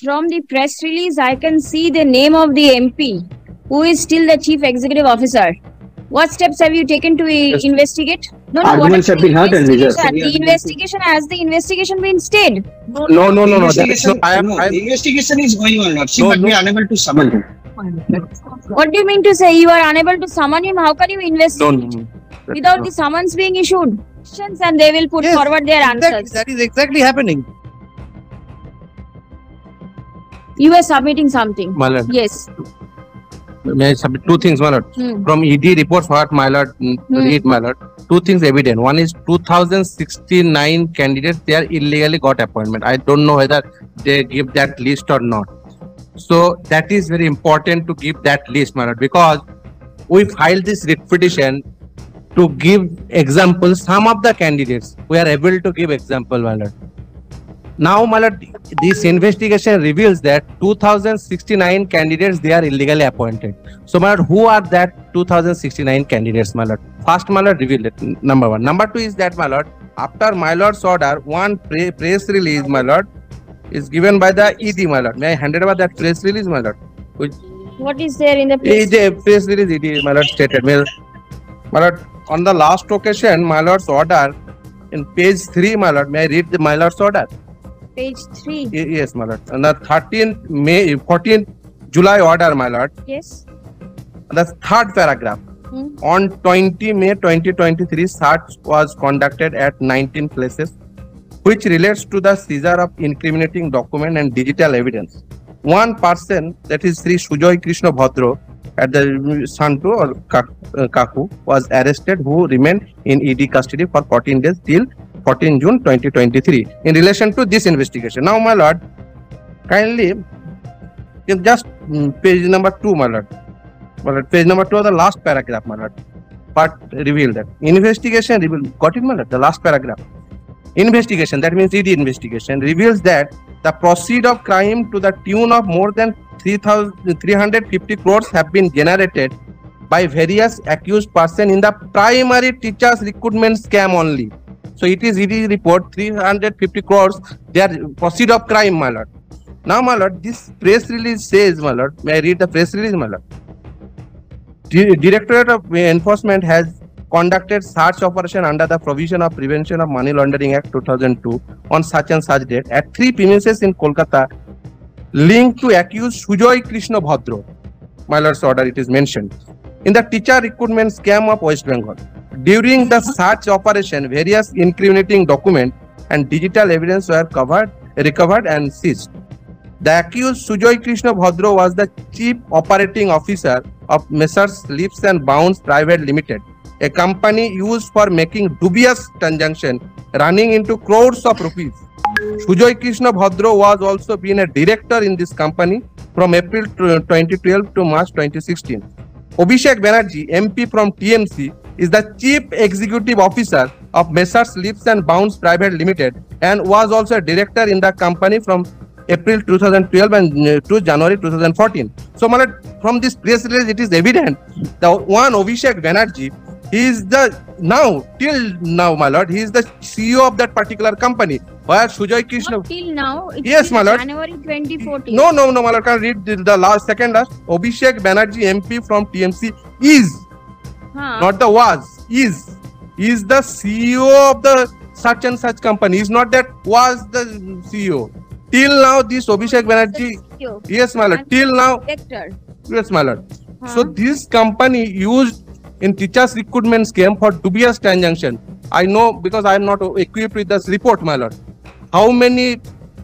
from the press release, I can see the name of the MP, who is still the chief executive officer. What steps have you taken to investigate? No, what Arguments have been heard and reserved. the investigation, has the investigation been stayed? No. That is The investigation is going on, Lord. But we are unable to summon him. What do you mean to say you are unable to summon him? How can you investigate without the summons being issued? And they will put forward their answers. That is exactly happening. You were submitting something. My lord. Yes. May I submit two things, my lord? From ED reports, what my lord read, my lord. Two things evident. One is 2069 candidates, they are illegally got appointment. I don't know whether they give that list or not. So that is very important to give that list, my lord, because we filed this writ petition to give examples. Some of the candidates we are able to give example, my lord. Now, my lord, this investigation reveals that 2069 candidates, they are illegally appointed. So, my lord, who are that 2069 candidates, my lord? First, my lord, revealed it, number one. Number two is that, my lord, after my lord's order, one press release, my lord, is given by the ED, my lord. May I hand it over that press release, my lord? What is there in the press? Press release, ED, my lord, stated. My lord, on the last occasion, my lord's order, in page 3, my lord, may I read the my lord's order? Page 3. Yes, my lord. On the 14th July order, my lord. Yes. The third paragraph. On 20 May 2023, search was conducted at 19 places, which relates to the seizure of incriminating document and digital evidence. One person, that is Sri Sujoy Krishna Bhadro, at the Santu or Kaku, was arrested, who remained in ED custody for 14 days till 14 June 2023 in relation to this investigation. Now, my lord, kindly just page number 2, my lord. Page number 2 of the last paragraph, my lord. But reveal that investigation revealed. Got it, my lord? The last paragraph. Investigation, that means ED investigation, reveals that the proceed of crime to the tune of more than 350 crores have been generated by various accused persons in the primary teachers recruitment scam only. So it is ED report 350 crores, they are proceed of crime, my lord. Now, my lord, this press release says, my lord, may I read the press release, my lord? Directorate of Enforcement has conducted search operation under the provision of Prevention of Money Laundering Act 2002 on such and such date at 3 premises in Kolkata linked to accused Sujoy Krishna Bhadro. My lord's order, it is mentioned. In the teacher recruitment scam of West Bengal. During the search operation, various incriminating documents and digital evidence were recovered and seized. The accused Sujoy Krishna Bhadro was the chief operating officer of Messrs. Leaps and Bounds Private Limited, a company used for making dubious transactions running into crores of rupees. Sujoy Krishna Bhadro was also been a director in this company from April 2012 to March 2016. Abhishek Banerjee, MP from TMC, is the Chief Executive Officer of Messrs. Leaps and Bounds Private Limited and was also a director in the company from April 2012 and to January 2014. So, my lord, from this press release, it is evident the one Abhishek Banerjee, he is the till now, my lord, he is the CEO of that particular company. Where Sujoy Krishna. Not till now, it's yes, my lord. January 2014. No, my lord, can read the last second last. Abhishek Banerjee, MP from TMC, is not the was, is the CEO of the such and such company. Is not that was the CEO. Till now, this Abhishek Banerjee, yes, my lord, till now, director. Yes, my lord. So this company used in teachers recruitment scheme for dubious transaction. I know because I am not equipped with this report, my lord. How many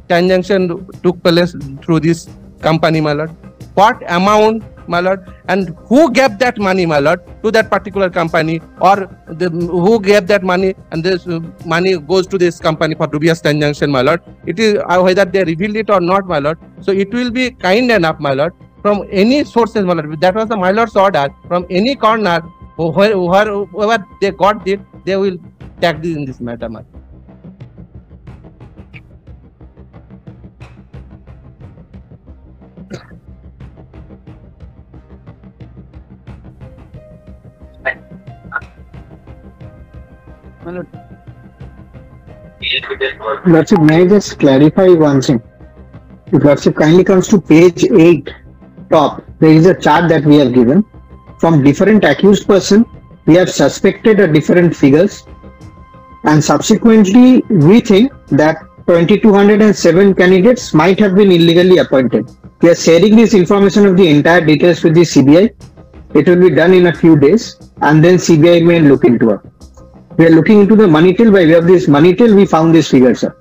transactions took place through this company, my lord? What amount, my lord? And who gave that money, my lord, to that particular company, or who gave that money and this money goes to this company for dubious transaction, my lord? It is whether they revealed it or not, my lord. So it will be kind enough, my lord, from any sources, my lord. That was the my lord's order. From any corner, whoever they got it, they will take this in this matter, my lord. That's it. May I just clarify one thing? If Lordship kindly comes to page 8, top, there is a chart that we have given. From different accused person, we have suspected a different figures, and subsequently we think that 2207 candidates might have been illegally appointed. We are sharing this information of the entire details with the CBI. It will be done in a few days, and then CBI may look into it. We are looking into the money till. By way of this money till, we found this figure, sir.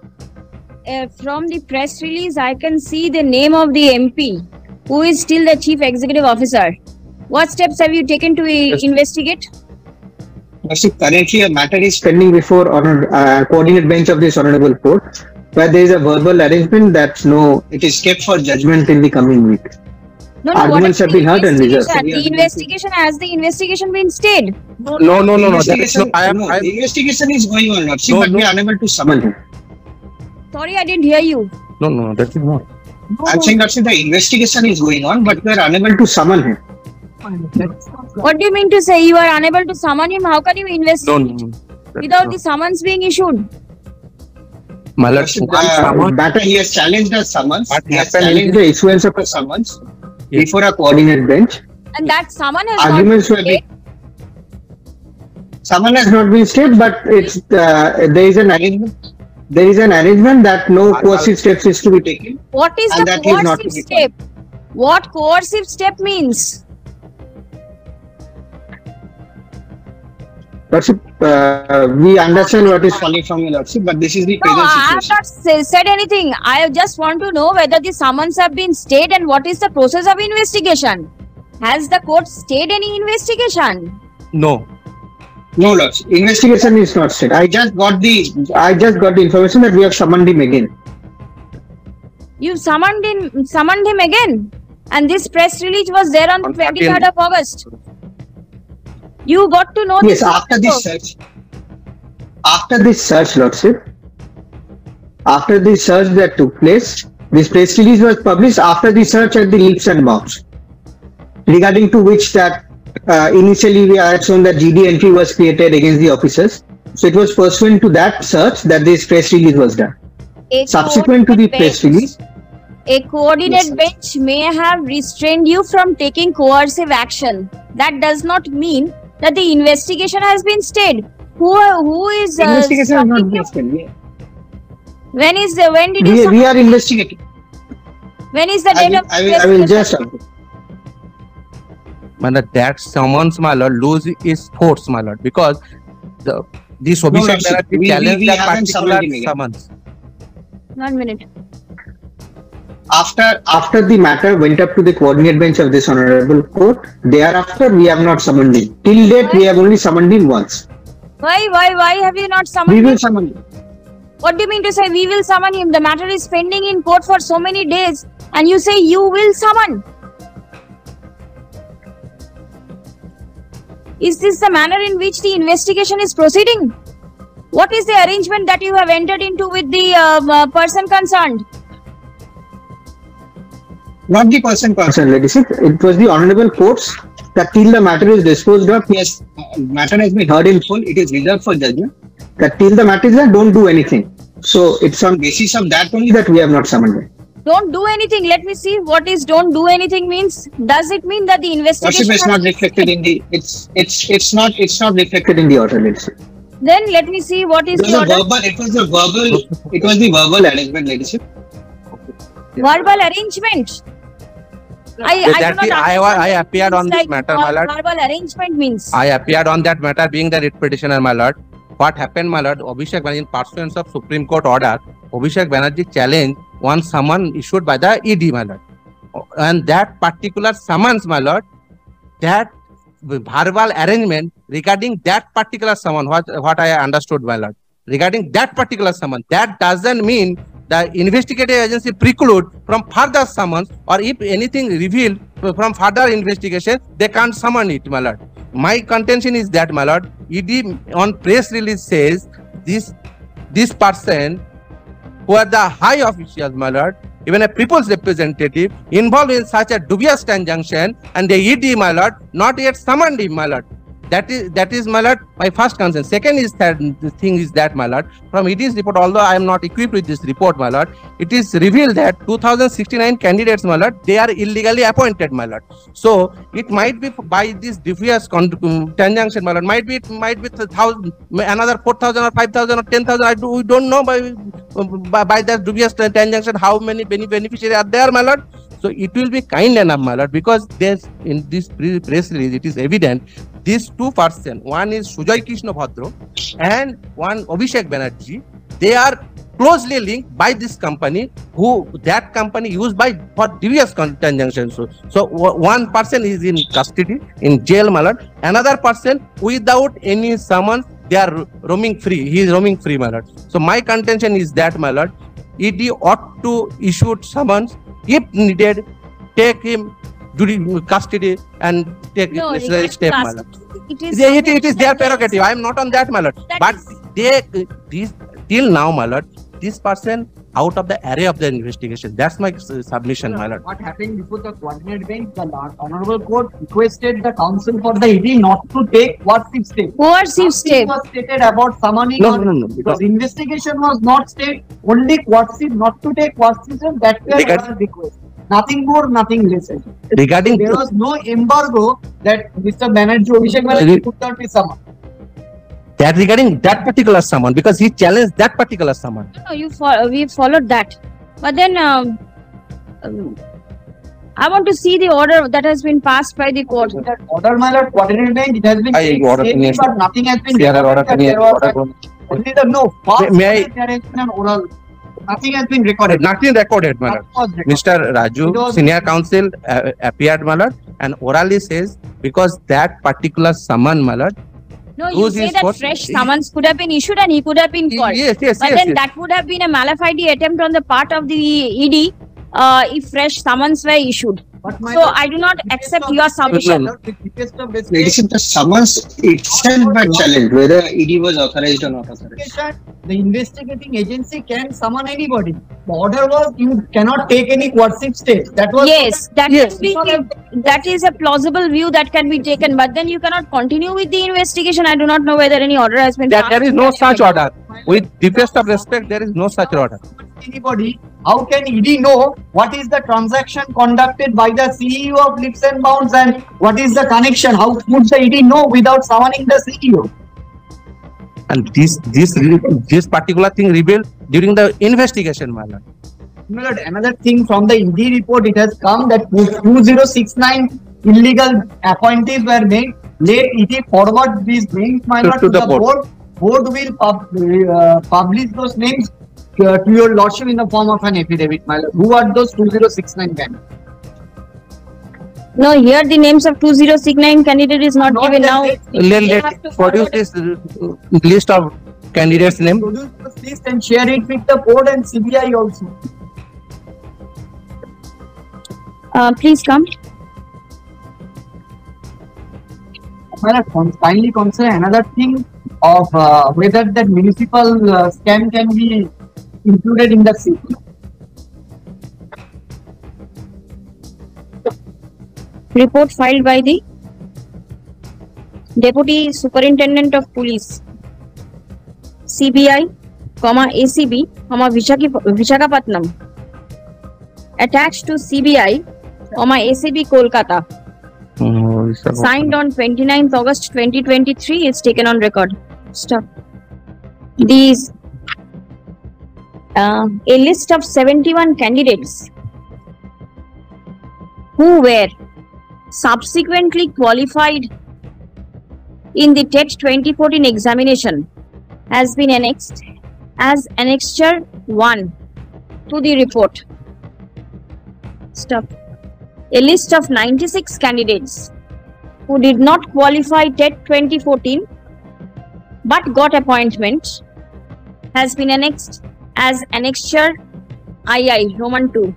From the press release, I can see the name of the MP, who is still the chief executive officer. What steps have you taken to investigate? Lordship, currently a matter is pending before coordinate bench of this honorable court, where there is a verbal arrangement that it is kept for judgment in the coming week. No, Arguments have been heard and reserved. The investigation, has the investigation been stayed? No. Investigation, the investigation is going on, Lordship, but we are unable to summon him. Sorry, I didn't hear you. No, that is not. I'm saying, Lordship, the investigation is going on, but we are unable to summon him. What do you mean to say? You are unable to summon him? How can you investigate without the summons being issued? My lord, Matter he has challenged a summons. What He has happened challenged the issuance of a summons before a coordinate bench. And that summon has Arguments not were been Summon has not been stayed, but it's there is an arrangement. There is an arrangement that no coercive steps is to be taken. What is And the that is not coercive to be step? What coercive step means? Lordship, we understand what is falling from your Lordship, but this is the No, present I have situation. not said anything. I just want to know whether the summons have been stayed and what is the process of investigation. Has the court stayed any investigation? No. No, Lordship. Investigation is not stayed. I just got the information that we have summoned him again. You summoned him again, and this press release was there on 23rd of August. You got to know Yes, this. after this search. After this search, Lordship. After the search that took place, this press release was published after the search at the leaps and bounds. Regarding to which that initially we had shown that GD entry was created against the officers. So it was pursuant to that search that this press release was done. A Subsequent to the coordinate press bench- release, A coordinate Yes. bench may have restrained you from taking coercive action. That does not mean that the investigation has been stayed. Who is investigation has not stopping been you? stayed. When did you We are investigating. when is the date of I will just. My lord, that summons, my lord, lose its force, my lord, because this Abhishek Lordship, Banerjee we challenged that haven't particular summoned him again. summons. 1 minute. After the matter went up to the coordinate bench of this honorable court, thereafter we have not summoned him. Till date, we have only summoned him once. Why have you not summoned We him? will summon him. What do you mean to say we will summon him? The matter is pending in court for so many days, and you say you will summon. Is this the manner in which the investigation is proceeding? What is the arrangement that you have entered into with the person concerned? Not the person concerned, ladyship. It was the honorable courts that till the matter is disposed of, yes, matter has been heard in full. It is reserved for judgment. That till the matter is there, don't do anything. So it's on basis of that only that we have not summoned him. Don't do anything. Let me see what is don't do anything means. Does it mean that the investigation Lordship, it's not reflected in the. It's not reflected in the order, ladyship. Then let me see what is the order. It was the verbal arrangement, ladyship. Verbal arrangement. I appeared on this matter, my lord. Verbal arrangement means. I appeared on that matter being the writ petitioner, my lord. What happened, my lord? Abhishek Banerjee, in pursuance of Supreme Court order, Abhishek Banerjee challenged one summon issued by the ED, my lord. And that particular summons, my lord, that verbal arrangement regarding that particular summon, what I understood, my lord, regarding that particular summon, that doesn't mean the investigative agency preclude from further summons, or if anything revealed from further investigation, they can't summon it, my lord. My contention is that, my lord, ED on press release says this person who are the high officials, my lord, even a people's representative involved in such a dubious transaction, and the ED, my lord, not yet summoned him, my lord. That is, my lord, my first concern. Second is that the thing is that, my lord, from ED's report, although I am not equipped with this report, my lord, it is revealed that 2069 candidates, my lord, they are illegally appointed, my lord. So it might be by this dubious conjunction, my lord, might be another 4,000 or 5,000 or 10,000. We don't know by that dubious conjunction how many beneficiaries are there, my lord. So it will be kind enough, my lord, because there's in this press release it is evident these two persons, one is Sujoy Krishna Bhadra and one Abhishek Banerjee, they are closely linked by this company, who that company used by for devious conjunctions. So one person is in custody in jail, my lord. Another person without any summons, they are roaming free. He is roaming free, my lord. So my contention is that, my lord, ED ought to issue summons if needed, take him during custody and take necessary step, my lord. It is their prerogative. I am not on that, my lord. But till now, my lord, this person out of the array of the investigation. That's my submission, my lord. What happened before the coordinate bench? The Honorable Court requested the counsel for the ED not to take coercive step. Coercive step was stated about summoning. No. Because investigation was not stated. Only coercive, not to take coercive step. That was request. Nothing more, nothing less. Regarding there was no embargo that Mr. Banerjee, Abhishek Banerjee could not be summoned. That regarding that particular summon, because he challenged that particular summon. No, we followed that. But then I want to see the order that has been passed by the court. That order, my lord, coordinate bench, it has been taken, but nothing has been only the no. May I? There has been an oral. Nothing has been recorded. Nothing recorded, my lord. Mr. Raju, senior counsel, appeared, my lord, and orally says because that particular summon, my lord. No, you say that fresh summons could have been issued and he could have been called. Yes. But then that would have been a malafide attempt on the part of the ED if fresh summons were issued. So I do not accept your submission. Ladies, the summons itself were challenged, whether ED was authorized or not authorized. The investigating agency can summon anybody. The order was you cannot take any coercive step. That was that is a plausible view that can be taken. But then you cannot continue with the investigation. I do not know whether any order has been. There is no such order. With deepest of respect, there is no such order. Anybody, how can ED know what is the transaction conducted by the CEO of Leaps and Bounds and what is the connection? How would the ED know without summoning the CEO? And this particular thing revealed during the investigation, my lord. Another thing from the ED report, it has come that 2069 illegal appointees were made. Let ED forward these names, my lord, to the board. Board will publish those names to your lordship in the form of an affidavit, my lord. Who are those 2069 candidates? No, here the names of 2069 candidate is not given now. Let produce this list of candidates' name. Produce this list and share it with the board and CBI also. Please come. Finally, consider another thing of whether that municipal scam can be included in the city. Report filed by the Deputy Superintendent of Police, CBI, ACB, Visakhapatnam, attached to CBI, ACB Kolkata, signed on 29th August 2023, is taken on record. Stop. These a list of 71 candidates who were subsequently qualified in the TET 2014 examination has been annexed as Annexure 1 to the report. Stop. A list of 96 candidates who did not qualify TET 2014 but got appointment has been annexed as Annexure II, Roman 2.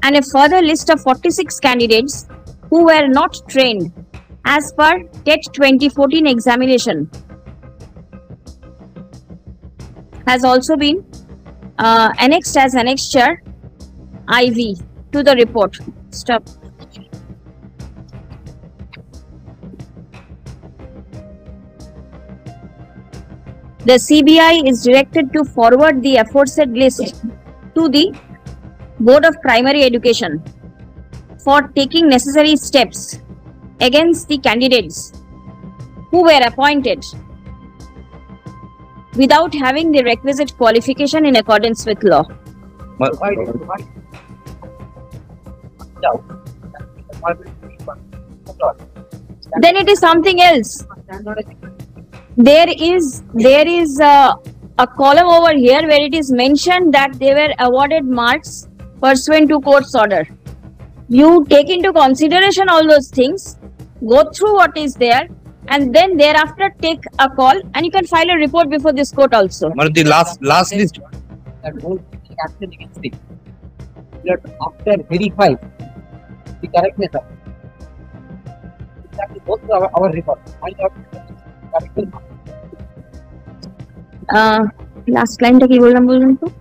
And a further list of 46 candidates who were not trained as per TET 2014 examination has also been annexed as annexure IV to the report. Stop. The CBI is directed to forward the aforesaid list to the Board of Primary Education for taking necessary steps against the candidates who were appointed without having the requisite qualification in accordance with law. Then it is something else. There is a column over here where it is mentioned that they were awarded marks pursuant to court's order. You take into consideration all those things, go through what is there, and then thereafter take a call, and you can file a report before this court also. But the last list. That whole action against it. After verify the correctness of it. Exactly, both our report. Last line ta ki bollam to?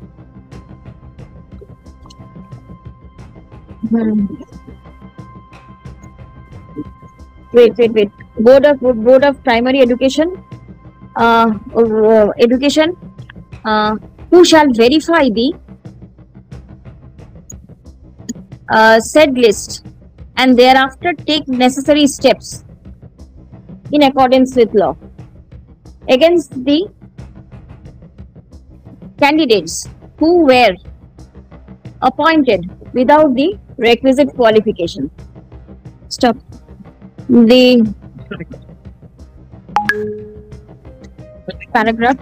Wait. Board of Primary Education. Who shall verify the said list and thereafter take necessary steps in accordance with law against the candidates who were appointed without the requisite qualification. Stop. The paragraph.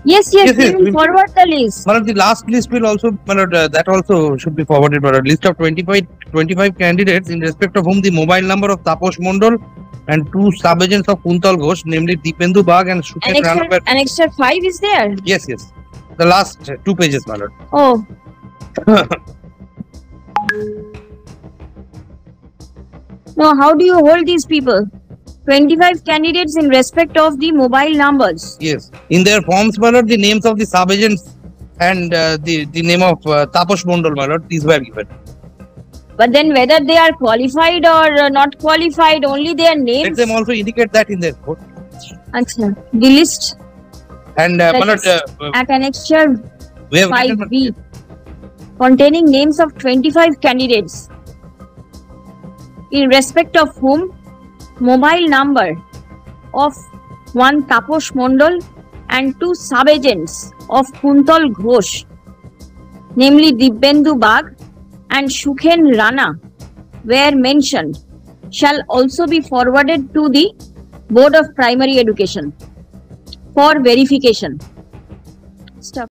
Yes, we will forward the list. The last list will also, that also should be forwarded. List of 25 candidates in respect of whom the mobile number of Taposh Mondal and 2 sub-agents of Kuntal Ghosh, namely Deependu Bagh and Shukesh Rana. Annexure 5 is there? Yes. The last 2 pages, my lord. Oh. Now, how do you hold these people? 25 candidates in respect of the mobile numbers. Yes. In their forms, my lord, the names of the sub-agents and the name of Taposh Mondal, my lord, these were given. But then whether they are qualified or not qualified, only their names. Let them also indicate that in their code. Achha. The list. And at annexure 5B containing names of 25 candidates in respect of whom mobile number of 1 Taposh Mondal and 2 sub-agents of Kuntal Ghosh, namely Deependu Bagh and Shukesh Rana, were mentioned, shall also be forwarded to the Board of Primary Education for verification. Stop.